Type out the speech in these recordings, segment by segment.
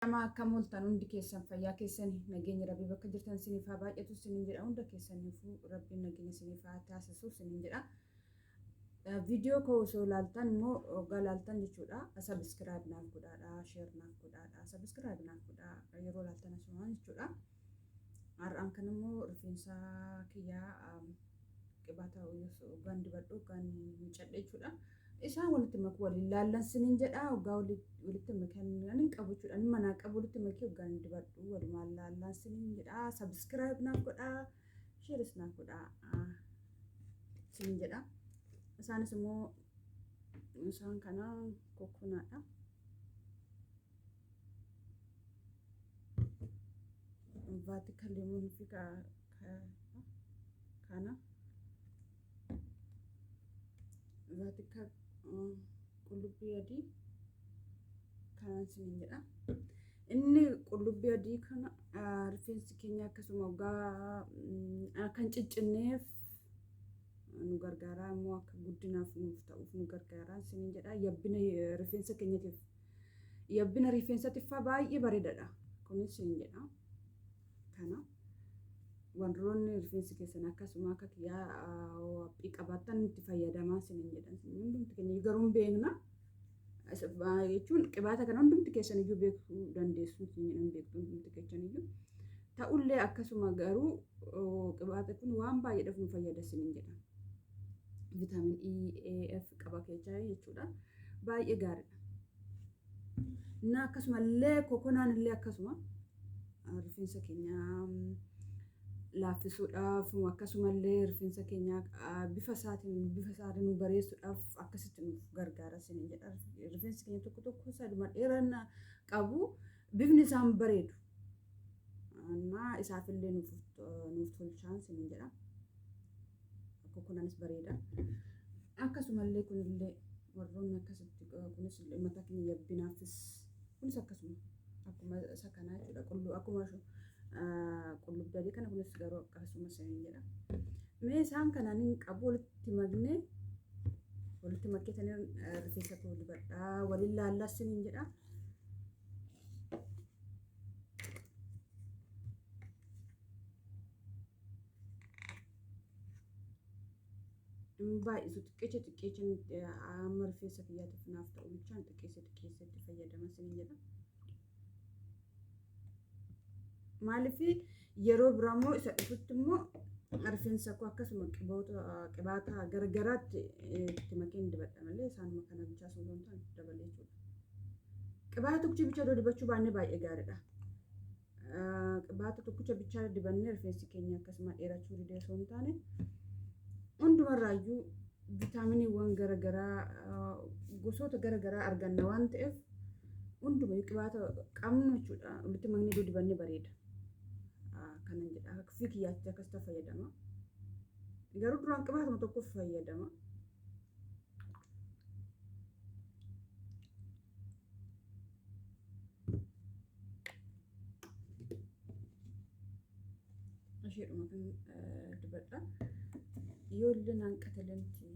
Nama akka mul'atan hundi keessan fayyaa keessanii nageenya rabbii bakka jirtan isiniif haa baay'atu isiniin jedha hunda keessaniifuu rabbiin nageenya isiniif haa taasisu isiniin jedha. Viidiyoo koo osoo ilaaltan immoo galaaltan jechuudha. Sabiskiraayib naaf godhaadha, sheer naaf godhaadha, sabiskiraayib naaf godhaa yeroo ilaaltan asumaan jechuudha. Har'aan kan immoo rifeensa kiyyaa qibaata hoggaan dibadhu hoggaan miicadhe jechuudha. Isaan walitti makuu waliin laallan siniin jedha hoggaa walitti makanii qabu jechuudha. Inni manaa qabu walitti makee hoggaan dibadhu walumaan laallan siniin jedha. Sabiskiraayib naaf godhaa, sheeris naaf godhaa siniin jedha. Isaanis immoo isaan kana kokkonaadha. Vaatika leemonii fi kana vaatika qullubbii adii kanaan siniin jedha. Inni qullubbii adii kana rifeensi keenya akkasuma hoggaa kan ciccinneef nu gargaara immoo akka guddinaaf nuuf ta'uuf nu gargaara siniin jedha. Yabbina rifeensa keenyatiif yabbina rifeensatiif baay'ee bareedaadha kunis siniin jedha. Kana wantoonni rifeensi keessan akkasuma akka kiyyaa qabaatan itti fayyadamaa siniin jedhan hundumti keenya garuu hin beekna jechuun qibaata kana hundumti keessan iyyuu beekuu dandeessu hin beektu hundumti keessan iyyuu ta'ullee akkasuma garuu qibaata kun waan baay'eedhaaf nu fayyada siniin jedha. Vitaamin E, F qaba keessaa jechuudha. Baay'ee gaariidha. Na akkasumallee kokonaan illee akkasuma rifeensa keenya laaffisuudhaaf akkasumallee rifeensa keenya bifa isaatiin nu bareessuudhaaf akkasitti nuuf gargaara siniin jedha. Rifeensi keenya tokko tokko saduma dheerina qabu bifni isaan bareedu. Isaafillee nuuf tolchaan siniin jedha. Kokonaanis bareeda. Akkasumallee kunillee warroonni akkasitti kunis mataa keenya yabbinaafis kunis akkasuma akkuma isa kanaa jechuudha. Akkuma qullubbii adii kana kunis garuu akkasuma siniin jedha. Mee isaan kanaan hin qabu walitti makkeetanii rifeensa koo dibadhaa waliin laallaa siniin jedha. Baay'isu xiqqeecha amma rifeensa kiyyaatiif naaf ta'u bichaan xiqqeessa itti fayyadama siniin jedha. Maaliif yeroo biraa immoo isa dhufutti immoo rifeensa koo akkasuma qibaata garagaraatti itti makeen dibadha malee isaanuma kana bichaa sun ta'an dabalee jechuudha. Qibaata tokkicha bichaa dibachuu baannee baay'ee gaariidha. Qibaata tokkicha bichaa dibannee rifeensi keenya akkasuma dheerachuu didee osoo hin taane hundumarraayyuu viitaaminiiwwan garagaraa gosoota garagaraa arganna waan ta'eef hundumayyuu qibaata qabnu jechuudha. Walitti maknee dibannee bareeda. Kanan jedha akka fi kiyyaatti akkasitti fayyadama. Garuu duraan qibaatuma tokkoof fayyadama. Asheedhuma kan dibadha. Yoo illee naan qatalanti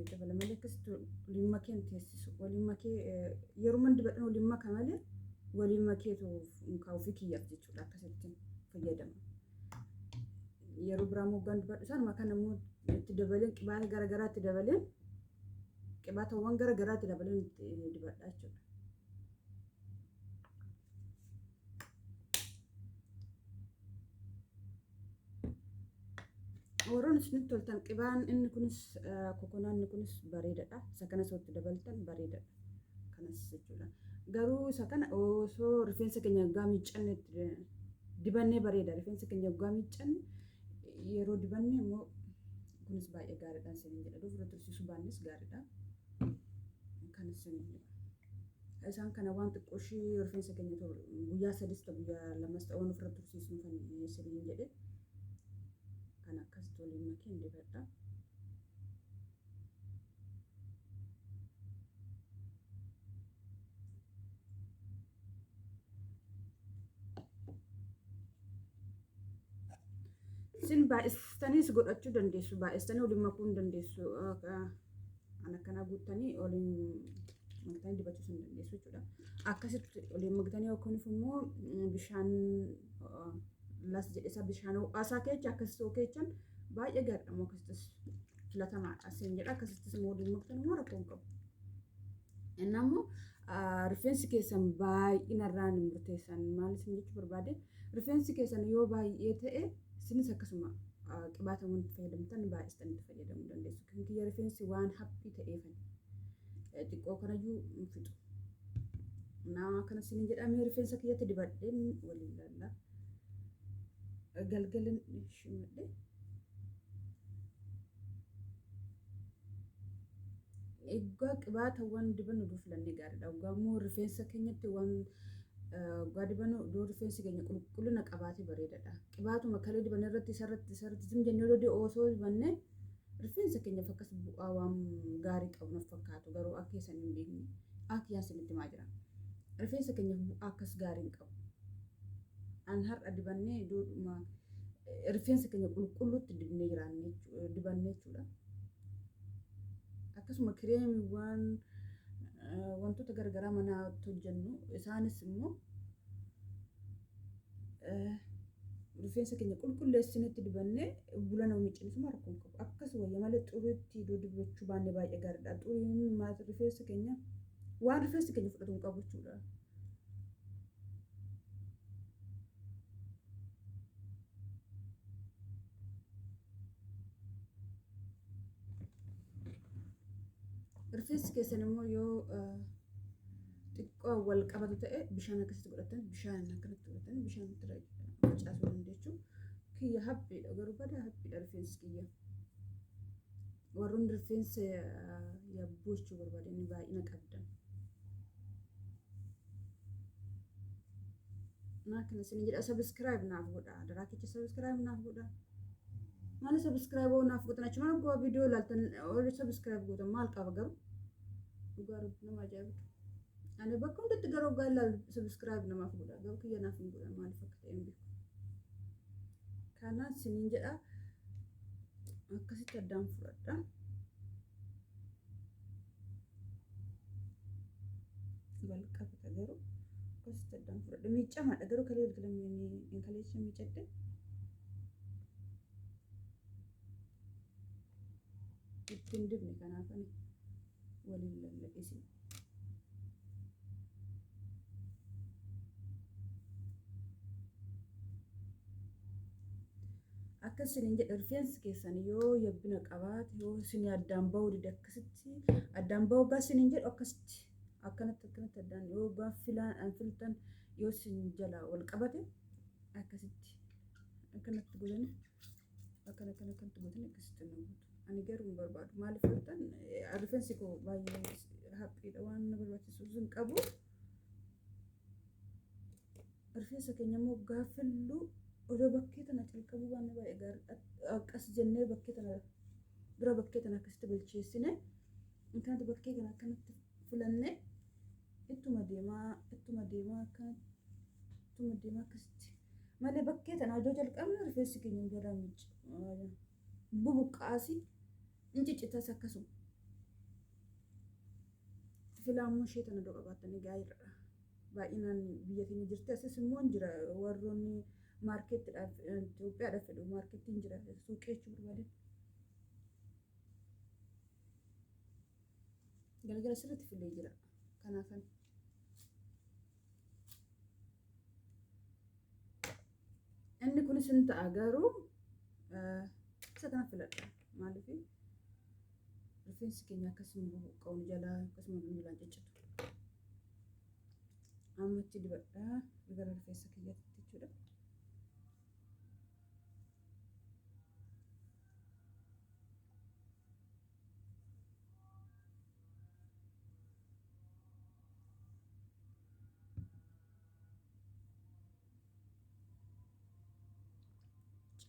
dabala malee akkasitti waliin makee teessisu waliin makee yeroo dibadhan waliin maka malee waliin makeetu ofii kiyyaaf jechuudha akkasitti fayyadama. Yeroo biraa hoggaan dibadhu isaanuma kana immoo itti dabaleen qibaata garagaraa itti dabaleen qibaatawwan garagaraa itti dabaleen itti dibadha jechuudha. Warroon isinitti toltan qibaan inni kunis kokonaan inni kunis bareedaadha. Isa kanas walitti dabaltan bareedaadha. Kanas jechuudha. Garuu isa kana osoo rifeensa keenya hoggaa miiccanne dibannee bareeda. Rifeensa keenya hoggaa miiccanne yeroo dibanne immoo kunis baay'ee gaariidha siniin jedha. Dura tursiisuu baannes gaariidha. Kanas siniin jedha. Isaan kana waan xiqqooshii rifeensa keenya guyyaa sadis ta'u guyyaa lamas ta'u waan ofirra tursiisnu kan siniin jedhe. Kan akkasitti waliin makeen dibadha. Isin baay'istaniis godhachuu dandeessu. Baay'istanii waliin makuu hin dandeessu. Ana kana guuttanii waliin maktanii dibachuu sun dandeessu jechuudha. Akkasitti oliin maktanii yookaan immoo bishaan las jedhesa bishaan ho'aasaa keessa akkasitti okeechan baay'ee gaariidha moo akkasittis filatamaadha asiin jedha akkasittis immoo oliin maktanii immoo rakkoo hin qabu. Inni ammoo rifeensi keessan baay'inarraan hin murteessan maal isin jechuu barbaade rifeensi keessan yoo baay'ee ta'e isinis akkasuma qibaata wanti fayyadamtan baay'istanii itti fayyadamuu dandeessu. Kan kiyya rifeensi waan haphii ta'eefan xiqqoo kanayyuu hin fixu. Naa kana isin jedhamee rifeensa kiyyatti dibadheen waliin laallaa. Galgalan shimadhe. Egaa qibaatawwan dibannu filannee gaariidha. Egaa immoo rifeensa keenyatti waan egaa dibannu iddoo rifeensi keenya qulqullina qabaatee bareedaadha. Qibaatuma kalee dibanne irratti isarratti zim jennee yoo osoo dibanne rifeensa keenyaaf akkas bu'aa waan gaarii qabu naf fakkaatu garuu akka isaan hin beekne akka yaasinitti maa jira. Rifeensa keenyaaf bu'aa akkas gaarii hin qabu. An har'a dibannee iddoo rifeensa keenya qulqulluutti dibnee jiraanne dibanne jechuudha. Akkasuma kireemiiwwan wantoota garagaraa manaa hojjennu isaanis immoo rifeensa keenya qulqulleessinetti dibannee bulana miiccinisuma rakkoo qabu. Akkas wayya malee xuriitti iddoo dibachuu baannee baay'ee gaariidha. Xuriin maata rifeensa keenya waan rifeensi keenya fudhatu hin qabu jechuudha. Rifeensi keessan immoo yoo xiqqoo wal qabatu ta'e bishaan akkasitti godhatan bishaan akkanatti godhatan bishaan itti facaasuu dandeessu. Kiyya haphiidha garuu badaa haphiidha rifeensi kiyya. Warroonni rifeensa yabbuu jechuu barbaadan baay'ina qabdan. Naa kana isin jedha subscribe naaf godha. Daraa keessa subscribe naaf godha. Maal subscribe naaf godhan achuma goo video laaltan subscribe godhan maal qaba garuu garuu nama ajaa'ibu. Ani bakka hundatti garuu gaalaal subscribe namaaf godha garuu kiyya naaf hin godhan maal fakkaata hin beeku. Kana isin jedha akkasitti addaan fudhadha. Wal qabata garuu akkasitti addaan fudhadha. Miiccamaadha garuu kalee galgalamee kaleessa miiccadhe. Ittiin dibne kanaafani waliin lallaqisi. Akka isin jedha rifeensi keessan yoo yabbina qabaate yoo isin addaan bahuu dide akkasitti addaan bahuu gaa isin jedhu akkasitti akkanatti addaan yoo gaa filtan yoo isin jala wal qabate akkasitti akkanatti godhani akkanatti godhani akkasitti namoota. Ani garuu hin barbaadu. Maaliif jettan rifeensi koo baay'ee haphiidha waan na barbaachisu hin qabu. Rifeensa keenya immoo gaafillu odoo bakkee tana calqabuu baanne baay'ee gaarii akkas jennee bakkee tana dura bakkee tana akkasitti bilcheessine intanti bakkee kana akkanatti filanne ittuma deemaa akkasitti malee bakkee tana odoo jalqabne rifeensi keenya jalaa miicca bubuqqaasi inciccitaas akkasuma filaamuun ishee tana doo qabaatanii gaariidha. Baay'inaan biyya keenya jirti asis immoo jira warroonni maarkeettiidhaaf Itoophiyaadhaaf fedhu maarkeettiin jira suuqii jechuu barbaadan. Galgala sirriitti filee jira kanaafan. Inni kunis hin ta'a garuu isa kana filadha maaliif rifeensi keenya akkasuma buqqa'uun jalaa akkasuma bilaan ciccatu. Ammatti dibadha gara rifeensa kiyyaatti jechuudha.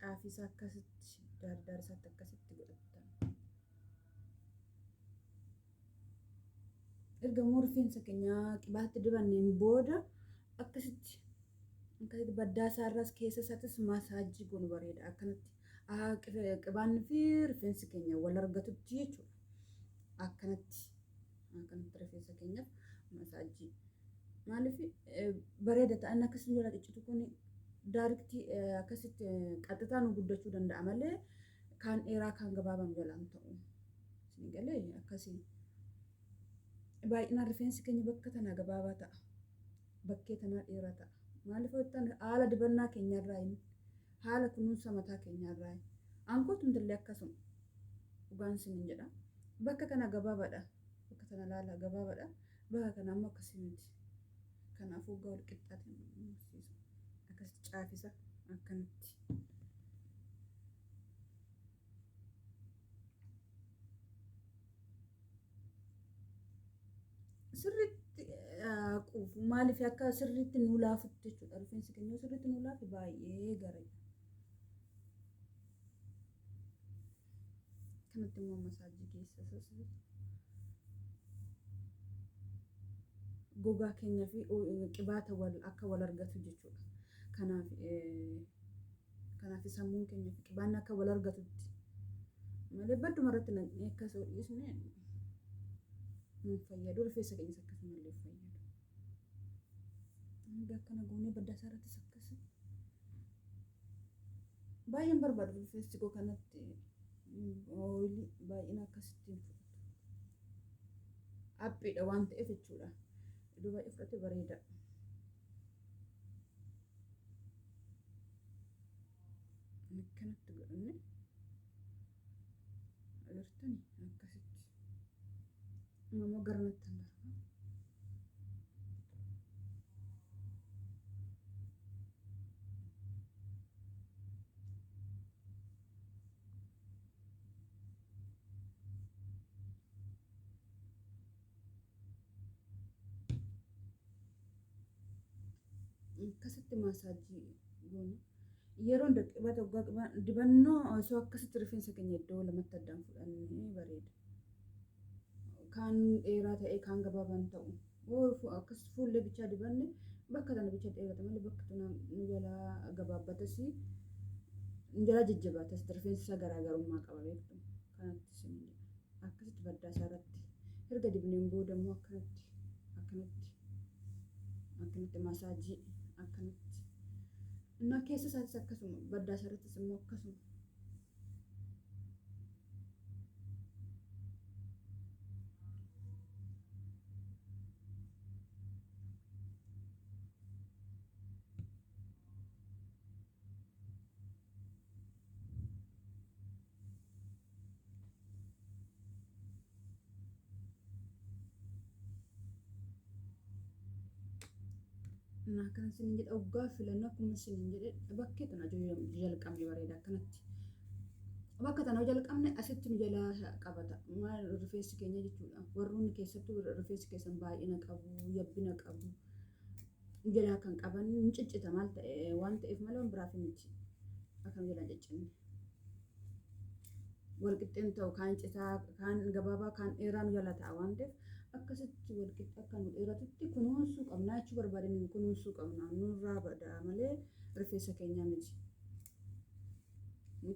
Caafisa akkasitti daardaar isaatti akkasitti godhatan. Erga rifeensa keenya qibaatti dibanneen booda akkasitti baddaa isaarraas keessa isaatis maasaajii goonu bareeda akkanatti qibaanni fi rifeensi keenya wal argatutti jechuudha. Akkanatti akkanatti rifeensa keenyaaf masaajii. Maaliif bareeda ta'an akkasii jala ciccitu kun daariktii akkasitti qaxxitaa nu guddachuu danda'a malee kaan dheeraa kaan gabaabaa jalaan ta'u. Isin galee akkasii baay'inaan rifeensi keenya bakka tana gabaabaa ta'a. Bakkee tanaa dheeraa ta'a. Maaliif hojjetan haala dibannaa keenyarraa haala kunuunsa mataa keenyarraa aankootu hundallee akkasuma dhugaan isiniin jedha. Bakka kana gabaabaadha. Bakka tana laala gabaabaadha. Bakka kana ammoo akkasii miti. Kanaafuu gaa wal qixxaatee mursiisa. Akkasitti caafisa akkanatti. Sirriitti quufu maaliif akka sirriitti nu laafutti jechuudha. Rifeensi keenya sirriitti nu laafu baay'ee gaariidha. Kanatti immoo masaajii keessa gogaa keenyaa fi qibaata akka wal argatu jechuudha. Kanaaf sammuun keenyaa fi qibaanni akka wal argatutti malee badduma irratti naqnee akkasii dhiisne nu fayyadu. Rifeensa keenyas akkasumallee fayyadu. Hanga akkana goonee baddaa isaa irrattis akkasii baay'een barbaadu rifeensi koo kanatti ooyilii baay'ina akkasittiin fudhatu. Haphiidha waan ta'eef jechuudha. Iddoo baay'ee fudhate bareeda. Akkanatti godhanne agartanii akkasitti. Immoo garnatti hin darba. Akkasitti masaajii goona. Yeroo qibaata dibannoo osoo akkasitti rifeensa keenya iddoo lamatti addaan fudhannee bareeda. Kaan dheeraa ta'ee kaan gabaabaan ta'u. Akkas fuullee bichaa dibanne bakka tana bichaa dheerata malee bakka tana nu jalaa gabaabbatas nu jalaa jajjabaatas rifeensi isaa garaagarummaa qaba beektu. Kanatti isin akkasitti baddaa isaa irratti erga dibneen booda immoo akkanatti masaajii akkanatti. Innaa keessa isaatis akkasuma baddaa isaa irrattis immoo akkasuma. Nah kan sinin jedha oggaa filannoo akkuma sinin jedhe bakkee tana jalqabne bareeda akkanatti. Bakka tana jalqabne asitti nu jala qabata. Maal rifeensi keenya jechuudha. Warroonni keessattuu rifeensi keessan baay'ina qabu, yabbina qabu. Jalaa kan qaban ni ciccita maal ta'e waan ta'eef malee waan biraaf miti. Akkam jalaan ciccinne. Wal qixxeen ta'u kaan citaa, kaan gabaabaa, kaan dheeraa nu jala ta'a waan ta'eef akkasitti wal qixxa akka nu dheeratutti kunuunsuu qabna jechuu barbaadanii kunuunsuu qabna. Nurraa badaa malee rifeensa keenyaa miti.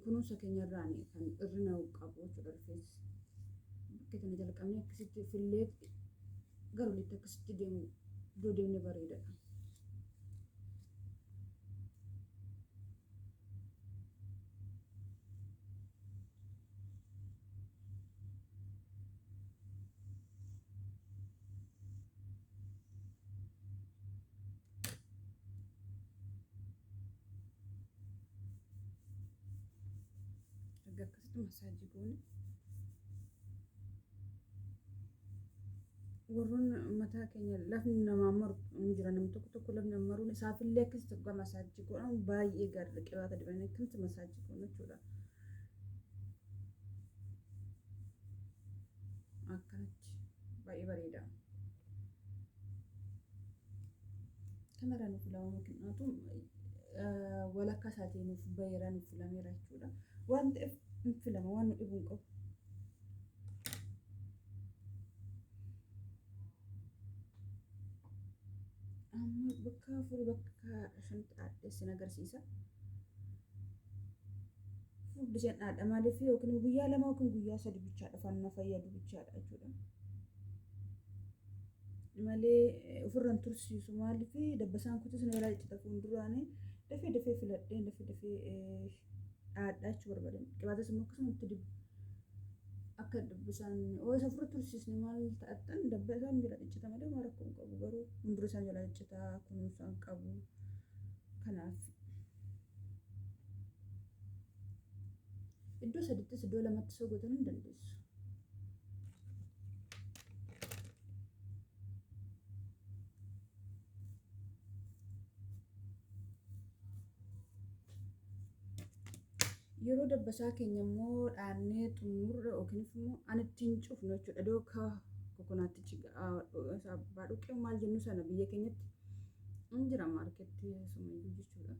Kunuunsa keenyarraan kan irrina qabu jechuudha rifeensi. Bakkee tana jalqabnee akkasitti fillee garuulitti akkasitti deemu iddoo deemne bareedadha. Akkasitti masaajii goone warroon mataa keenya lafni namaa maru hin jira namni tokko lafni namaa maruun isaafillee akkasitti oggaa masaajii godhan baay'ee gaariidha. Qibaata dibanii akkasitti masaajii goone jechuudha. Akkanatti baay'ee bareeda. Kanarraa nuuf lama kennaatu walakkaa isaatii nuuf bayeera nuuf filameera jechuudha. Waan ta'eef filama waan nu dhibuun qabu. Amma bakka afurii bakka shanitti addeessin agarsiisa. Furdi isheen dhaadha maaliif yookiin guyyaa lama yookiin guyyaa sadi bichaadha fanna fayyadu bichaadha jechuudha. malee ofirraan tursiisu maaliif dabbasaan kutis na ilaalcha citaa fuulduraanii dafee filadhee dafee dhaadhaa jechuu barbaadan qibaatas immoo akkasumatti dibbu akka dabbasaan isa ofirra tursiisne maal ta'attan dabbasaan jala citaa malee waan rakkoo hin qabu garuu fuuldura isaan jala citaa kunuunsaan qabu kanaaf iddoo sadittis iddoo lamatti soo gotan hin dandeessu. Yeroo dabbasaa keenya immoo dhaannee xumurre yookiin immoo ani ittiin cufnu jechuudha. Iddoo kokonaattichi abbaa dhuqee maal jennu sana biyya keenyatti hin jira maarkeetti sumayyuu jechuudha.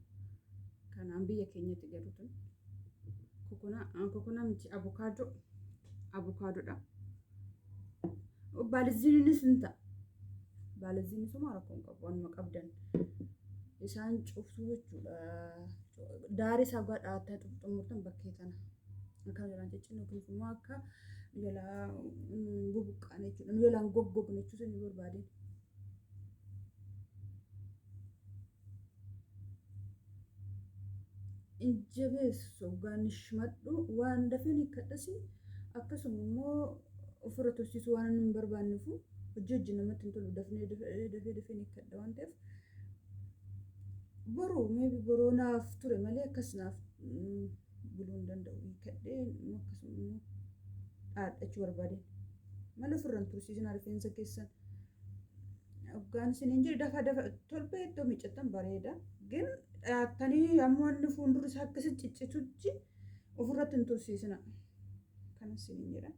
Kanaan biyya keenyatti garuu tun kokonaa miti abukaadoodha. Baaliziinis hin ta'a. Baaliziinis immoo rakkoo hin qabu waanuma qabdan isaan cuftuu jechuudha. Daarii isaa godhaatee xumurtan bakkee tana akka jalaan ciccinu yookiin immoo akka jalaa bubuqqaan jechuudha. Nu jalaan goggogne jechuudha ni barbaade. Injabeessu gaanishmadhu waan dafee ni kadhasi akkasuma immoo ofirra tursiisu waan hin barbaanneefu hojii namatti hin tolu dafee ni kadha waan ta'eef boroo maybe boroo naaf ture malee akkas naaf buluu hin danda'u kadhee akkasuma immoo dhaadhachuu barbaade malee ofirraan tursiisinaa rifeensa keessan hoggaan isiniin jedhu dafa tolbee iddoo miiccattan bareeda gin dhaattanii ammoo inni fuuldura isaa akkasitti ciccitutti ofirratti hin tursiisina kan isiniin jedha.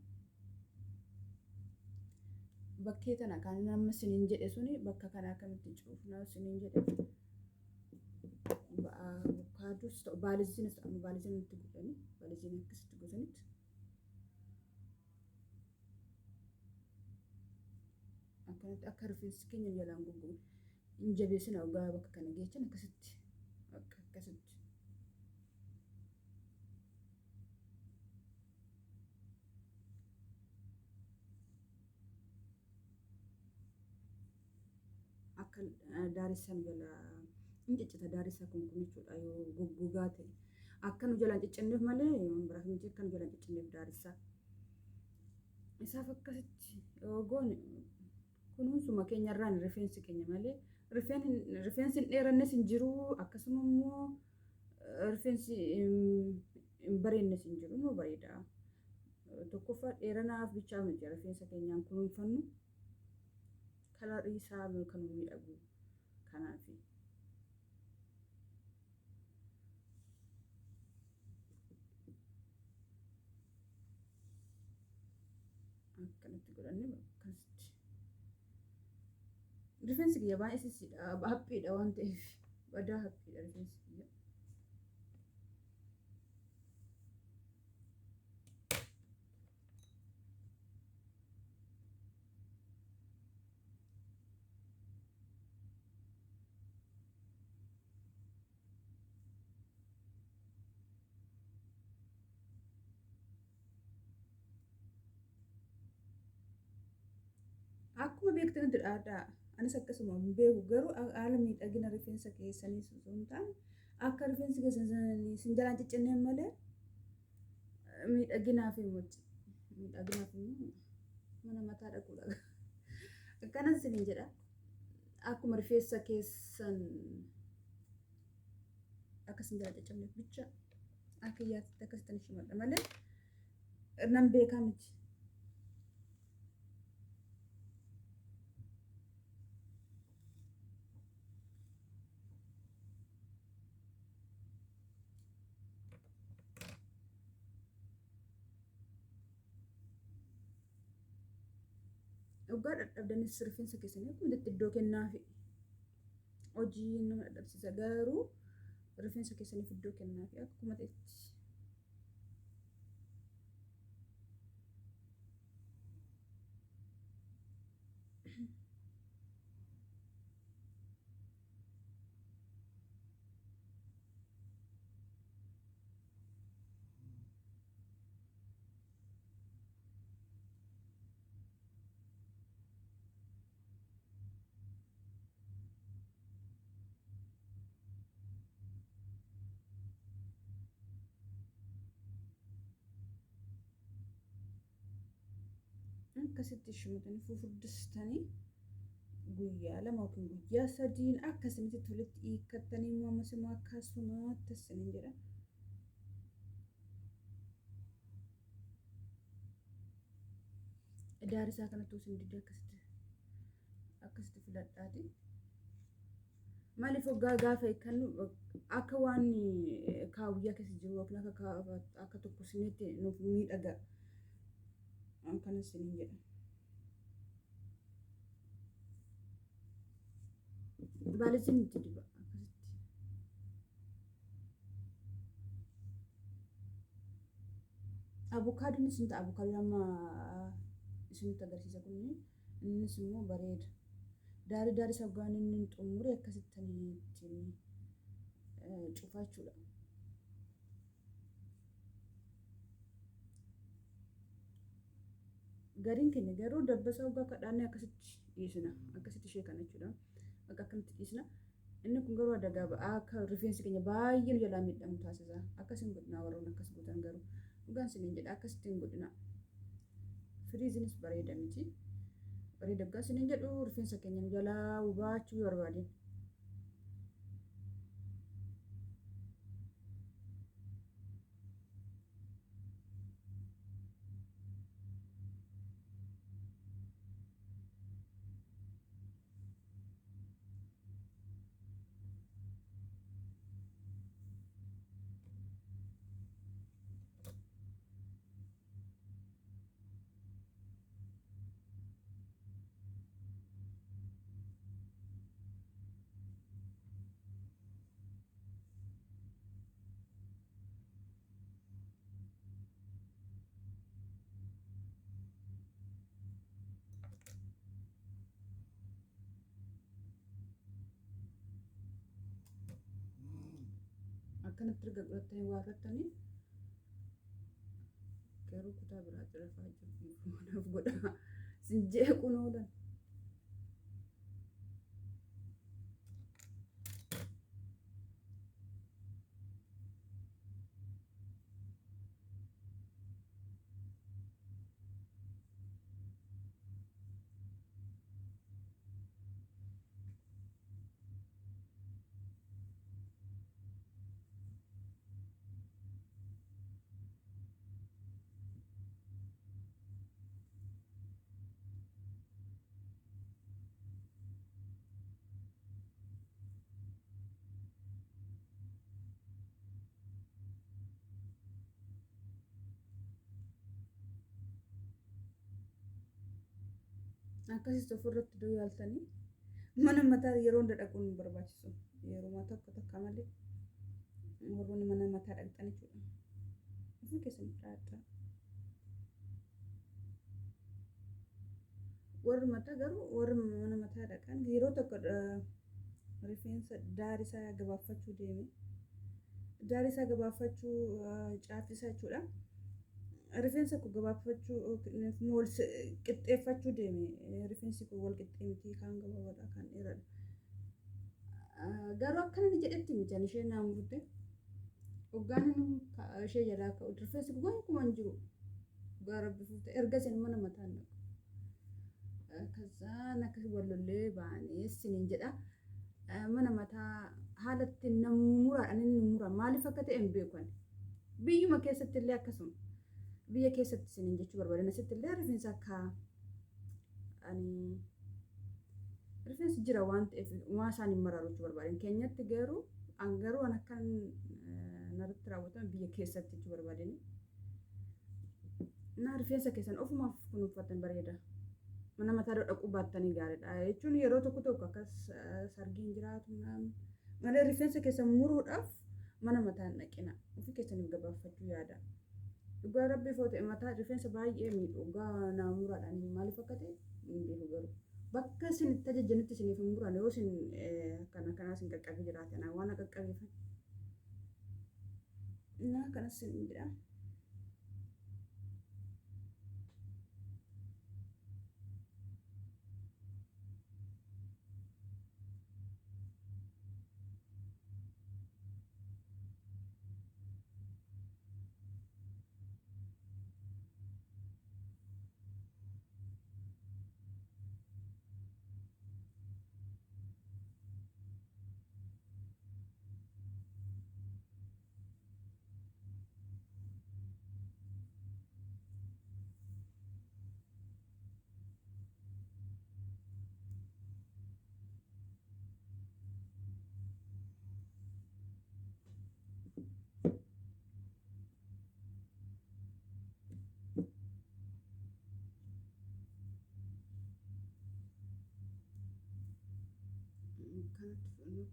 Bakkee tana kan nama isiniin jedhe suni bakka kanaa akkamitti cuufnaa isiniin jedhe avokaadoos ta'u baaliziinis ta'u baaliziin itti godhanii baaliziin akkasitti godhanitti akkanatti akka rifeensi keenya jalaan goggogu hin jabeessina ogaa bakka kana geechan akkasitti akkasitti. Akka daarisaan jala hin ciccita daarisa kun jechuudha yoo goggogaa ta'e akka nu jalaan ciccinneef malee biraaf miti akka nu jalaan ciccinneef daarisaa isaaf akkasitti yoo goone kunuunsuma keenyarraan rifeensi keenya malee rifeensi hin dheerannes hin jiru akkasuma immoo rifeensi hin bareednes hin jiru immoo bareeda. Tokkoffaa dheeranaaf bichaa miti rifeensa keenyaan kunuunfannu kalarii isaa kan miidhagu kanaafi. Akkanatti godhannee akkasitti. Rifeensi kiyya baay'ee sissiidha haphiidha waan ta'eef badaa haphiidha rifeensi kiyya. Akkuma beektan dhaadhaa anis akkasuma hin beeku garuu haala miidhagina rifeensa keessanii osoo hin taane akka rifeensi keessanii sin jalaan ciccinneen malee miidhaginaaf mana mataa dhaquudha. Akkanas isiniin jedha akkuma rifeensa keessan akka sin jalaan ciccirneef bicha akka yaatti akkasitti shimadha malee nan beekaa miti. Ogaa dadhabdanis rifeensa keessanii akkuma iddoo kennaafi hojii nama dadhabsiisa garuu rifeensa keessaniif iddoo kennaafi akkuma ta'etti. akkasitti shumatanii fufurdistanii guyyaa lama yookiin guyyaa sadiin akkasumatti tolitti hiikkattanii immoo ammas immoo akkasumatti isiniin jedha. Daarisaa kanatti osoo hin didee akkasitti filadhaati. Maaliif hoggaa gaafa kan akka waan kaawuyyaa keessa jiru yookiin akka tokko isinitti nuuf miidhaga kan isiniin jedha. Baalisin itti diba akkasitti. Avokaadoon isin ta'a avukaadoo amma isinitti agarsiisa kun innis immoo bareeda. Daarii isaa hoggaan inni xumure akkasitti ittiin cufaa jechuudha. Gariin keenya garuu dabbasaa hoggaa kadhaannee akkasitti dhiisna. Akkasitti ishee kana jechuudha. Akka akkamitti dhiisna. Inni kun garuu adagaa ba'aa akka rifeensi keenya baay'ee nu jalaa miidhamu taasisa. Akkasiin godhina warroon akkas gootan garuu dhugaan isiniin jedha akkasittiin godhina. Firiizinis bareeda miti. Bareeda dhugaa isiniin jedhu rifeensa keenya nu jalaa hubaachuu barbaadin. Akkanatti erga godhattanii waarrattanii garuu kutaa biraatti rafaa jiru manaaf godha sin jeequun oolan. Akkasitti ofirratti iddoo yaaltanii mana mataa yeroo hunda dhaquun hin barbaachisu. Yeroo tokko malee warroonni mana mataa dhaqxan jechuudha. Ofii keessan fudhadhaa. Warri mataa garuu warri mana mataa dhaqan yeroo tokko rifeensa daarisaa gabaaffachuu deeme. Daarisaa gabaaffachuu caaffisaa jechuudha. Rifeensa koo gabaaffachuu wal qixxeeffachuu deeme. Rifeensi koo wal qixxeemtii kan gabaabaadha kan dheeradha. Garuu akkana ni jedhetti miti ani ishee naan murte. Hoggaan ishee jalaa ka'u rifeensi koo gonkumaa hin jiru. Dhugaa rabbi fuute erga isin mana mataan dhaqu. Kazaan akkas wallollee baanee isiniin jedha. Mana mataa haalatti namura ani namura maaliif akka ta'e hin beeku ani. Biyyuma keessatti illee akkasuma. Biyya keessatti isiniin jechuu barbaade asitti illee rifeensa akka ani rifeensi jira waan ta'eef waa isaan hin maraaru jechuu barbaade. Keenyatti garuu an akkan narratti raawwatan biyya keessatti jechuu barbaade. Na rifeensa keessan ofumaaf kunuunfattan bareeda. Mana mataa dhaquu baattanii gaariidha jechuun yeroo tokko akkas sargiin jiraatu malee rifeensa keessan muruudhaaf mana mataan dhaqina. Ofii keessaniif gabaaffachuu yaada. Dhugaa rabbi footee mataa rifeensa baay'ee miidhugaa naamuraadhaan maaliif akka ta'e hin beeku garuu bakka isin itti ajajjanitti isiniif hin muran yoo isin akkanaa isin qaqqabee jiraatan waan qaqqabeeffan. Naa kanas isin jedha.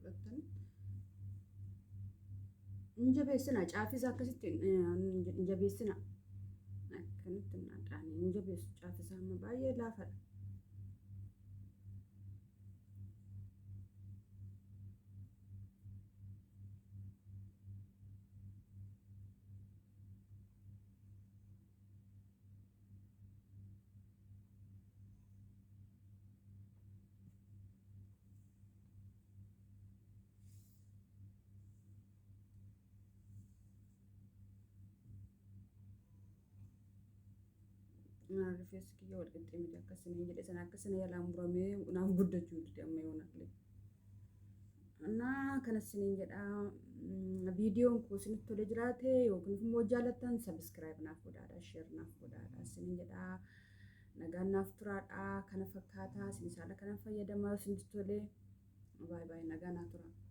fudhatan hin jabeessina caafis akkasitti hin jabeessina akkanitti naadhaan hin jabeessu caafis amma baay'ee laafadha. rifeensi kiyya wal qixxee miti akkasini jedhe sana akkasina yalaan muramee naaf guddachuu dide amma yoonallee. Naa kana isiniin jedha viidiyoon kun isinitti tole jiraate yookiin immoo jaallattan sabiskiraayib naaf godhaadha sheer naaf godhaadha isiniin jedha nagaan naaf turaadha kana fakkaataa isin saala kana fayyadamaa isinitti tole baay'ee nagaa naaf turaa.